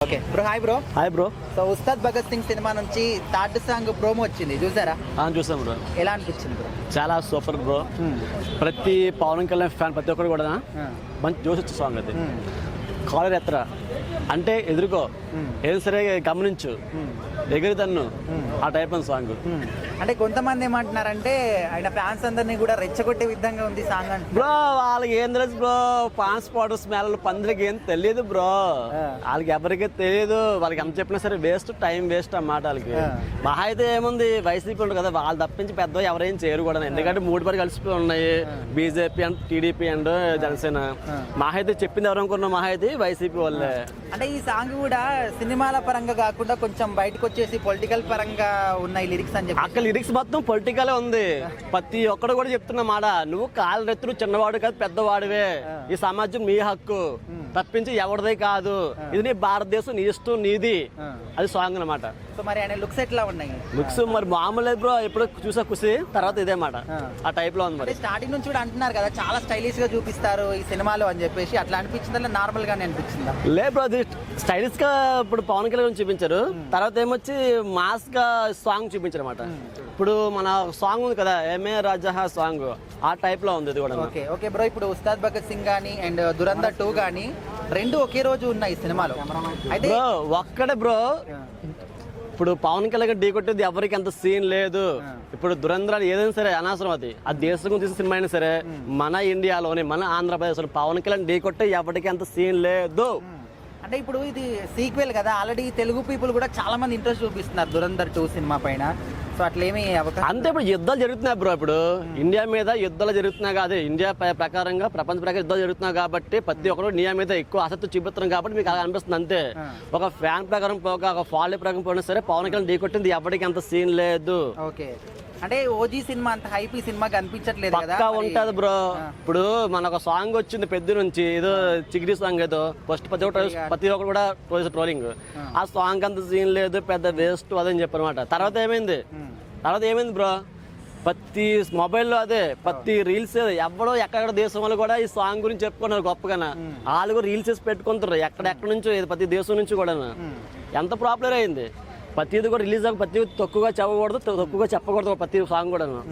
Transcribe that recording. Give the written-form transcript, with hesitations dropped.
Okay bro, hi bro. Hi bro. So Ustaad Bhagat Singh cinema నుంచి third song promo వచ్చింది, చూసారా? చూసాం బ్రో. ఎలా అనిపించింది బ్రో? చాలా సూపర్ బ్రో. ప్రతి పవన్ కళ్యాణ్ ఫ్యాన్ ప్రతి ఒక్కరు కూడా మంచి జోష్ వచ్చే సాంగ్ అది. కాలర్ ఎత్తర అంటే ఎదుర్కో, ఏది సరే గమనించు, ఎగిరి తన్ను, ఆ టైప్ అని సాంగ్. అంటే కొంతమంది ఏమంటున్నారంటే ఆయన ఫ్యాన్స్ అందరినీ కూడా రెచ్చగొట్టే విధంగా ఉంది సాంగ్ అంటే. బ్రో వాళ్ళకి ఏం తెలుసు బ్రో, పాన్స్ పౌడర్ స్మెల్ పందిరికి ఏం తెలియదు బ్రో. వాళ్ళకి ఎవరికీ తెలియదు, వాళ్ళకి ఎంత చెప్పినా సరే వేస్ట్, టైం వేస్ట్ అన్నమాట వాళ్ళకి. మహా అయితే ఏముంది, వైసీపీ ఉంటుంది కదా, వాళ్ళు తప్పించి పెద్ద ఎవరేం చేయరు కూడా. ఎందుకంటే మూడు పరి కలిసిపోయి ఉన్నాయి, BJP and TDP and Janasena. మహా అయితే చెప్పింది ఎవరనుకున్నా, మహా అయితే వైసీపీ వాళ్ళే. అంటే ఈ సాంగ్ కూడా సినిమాల పరంగా కాకుండా కొంచెం బయటకు వచ్చేసి పొలిటికల్ పరంగా ఉన్నాయి లిరిక్స్ అని చెప్పి. అక్కడ లిరిక్స్ మొత్తం పొలిటికల్ ఉంది. ప్రతి ఒక్కడు కూడా చెప్తున్నా మాట, నువ్వు కాలు రెత్తులు చిన్నవాడు కాదు పెద్దవాడివే, ఈ సమాజం నీ హక్కు తప్పించి ఎవరిదే కాదు, ఇది నీ భారతదేశం, నీ ఇష్టం నీది, అది సాంగ్ అన్నమాట. సో మరి ఆయన లుక్స్ ఎట్లా ఉన్నాయి? లుక్స్ మరి మామూలు బ్రో, ఎప్పుడు చూసా ఖుషి తర్వాత ఇదే మాట, ఆ టైప్ లో ఉంది. మరి స్టార్టింగ్ నుంచి కూడా అంటున్నారు కదా చాలా స్టైలిష్ గా చూపిస్తారు ఈ సినిమాలో అని చెప్పేసి, అట్లా అనిపించిందా నార్మల్ గానే అనిపించిందా? లే బ్రో, అది స్టైలిష్ గా ఇప్పుడు పవన్ కళ్యాణ్ చూపించారు, తర్వాత ఏమొచ్చి మాస్ గా సాంగ్ చూపించారు అనమాట. ఇప్పుడు మన సాంగ్ ఉంది కదా, ఎంఏ రాజా సాంగ్, ఆ టైప్ లో ఉంది ఇది కూడా. ఓకే ఓకే బ్రో, ఇప్పుడు ఉస్తాద్ భగత్ సింగ్ గానీ అండ్ దురంధర్ 2 గానీ రెండు ఒకే రోజు ఉన్నాయి సినిమాలో అయితే. బ్రో ఒక్కడే బ్రో, ఇప్పుడు పవన్ కళ్యాణ్ ఢీ కొట్టేది ఎవరికి అంత సీన్ లేదు. ఇప్పుడు దురంధర్ ఏదైనా సరే అనవసరం, అది దేశం తీసిన సినిమా అయినా సరే, మన ఇండియాలోనే మన ఆంధ్రప్రదేశ్ లో పవన్ కళ్యాణ్ ఢీ కొట్టే ఎవరికి అంత సీన్ లేదు. అంటే ఇప్పుడు ఇది సీక్వెల్ కదా, ఆల్రెడీ తెలుగు పీపుల్ కూడా చాలా మంది ఇంట్రెస్ట్ చూపిస్తున్నారు దురంధర్ 2 సినిమా పైన. సో అట్లేమి అవకాశం అంతే. ఇప్పుడు యుద్ధాలు జరుగుతున్నాయి బ్రో, ఇప్పుడు ఇండియా మీద యుద్ధాలు జరుగుతున్నాయి కాదు, ఇండియా ప్రకారంగా ప్రపంచ ప్రకారం యుద్ధాలు జరుగుతున్నాయి కాబట్టి ప్రతి ఒక్కరు ఇండియా మీద ఎక్కువ ఆసక్తి చూపిస్తున్నాం కాబట్టి మీకు అలా అనిపిస్తుంది అంతే. ఒక ఫ్యాన్ ప్రకారం పోక, ఒక ఫాలో ప్రకారం పోయినా సరే పవన్ కళ్యాణ్ ఢీ కొట్టింది ఎవరికి అంత సీన్ లేదు. ఓకే, అంటే ఓజీ సినిమా అంత హైప్ ఈ సినిమా కనిపించట్లేదు కదా. పక్కా ఉంటది బ్రో. ఇప్పుడు మన ఒక సాంగ్ వచ్చింది పెద్ద నుంచి, ఏదో చిగిరి సాంగ్, ఏదో ఫస్ట్ ప్రతి ఒక్కరు కూడా ట్రోలింగ్, ఆ సాంగ్ అంత సీన్ లేదు, పెద్ద వేస్ట్ అదని చెప్పనమాట. తర్వాత ఏమైంది బ్రో, ప్రతి మొబైల్లో అదే, ప్రతి రీల్స్, ఎవడో ఎక్కడ దేశం వాళ్ళు కూడా ఈ సాంగ్ గురించి చెప్పుకున్నారు గొప్పగా. వాళ్ళు కూడా రీల్స్ వేసి పెట్టుకుంటారు ఎక్కడెక్కడ నుంచో, ప్రతి దేశం నుంచి కూడా. ఎంత పాపులర్ అయింది, ప్రతిది కూడా రిలీజ్ అవ్వ, ప్రతి తక్కువగా చెప్పకూడదు ప్రతి సాంగ్ కూడా.